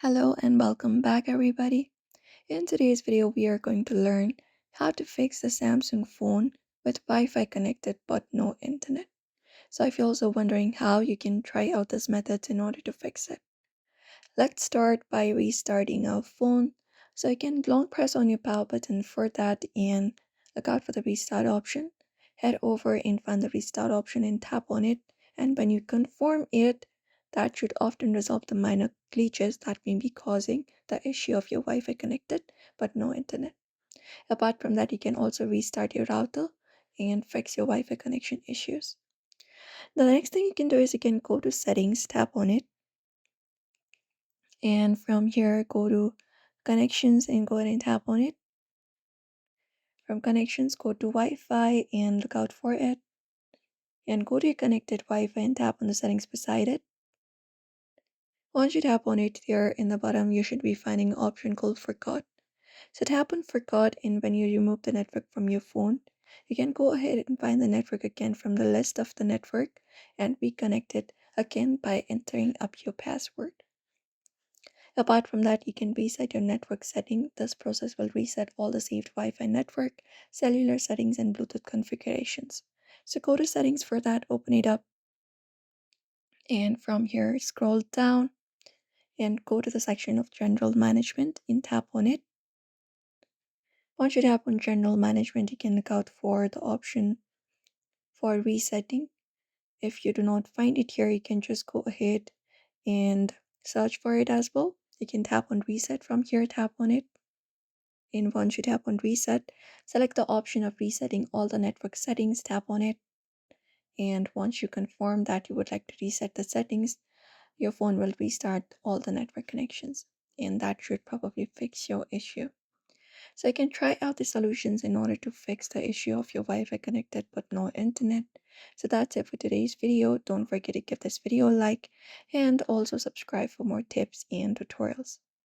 Hello and welcome back, everybody. In today's video, we are going to learn how to fix the Samsung phone with Wi Fi connected but no internet. So, if you're also wondering how you can try out this method in order to fix it, let's start by restarting our phone. So, you can long press on your power button for that and look out for the restart option. Head over and find the restart option and tap on it. And when you confirm it, that should often resolve the minor glitches that may be causing the issue of your Wi Fi connected but no internet. Apart from that, you can also restart your router and fix your Wi Fi connection issues. The next thing you can do is you can go to settings, tap on it, and from here go to connections and go ahead and tap on it. From connections, go to Wi-Fi and look out for it, and go to your connected Wi-Fi and tap on the settings beside it. Once you tap on it, here in the bottom you should be finding an option called forgot. So tap on forgot, and when you remove the network from your phone, you can go ahead and find the network again from the list of the network and reconnect it again by entering up your password. Apart from that, you can reset your network setting. This process will reset all the saved Wi-Fi network, cellular settings, and Bluetooth configurations. So go to settings for that, open it up, and from here scroll down and go to the section of general management and tap on it. Once you tap on general management, you can look out for the option for resetting. If you do not find it here, you can just go ahead and search for it as well. You can tap on reset from here, tap on it. And once you tap on reset, select the option of resetting all the network settings, tap on it. And once you confirm that you would like to reset the settings, your phone will restart all the network connections. And that should probably fix your issue. So you can try out the solutions in order to fix the issue of your Wi-Fi connected but no internet. So that's it for today's video. Don't forget to give this video a like and also subscribe for more tips and tutorials.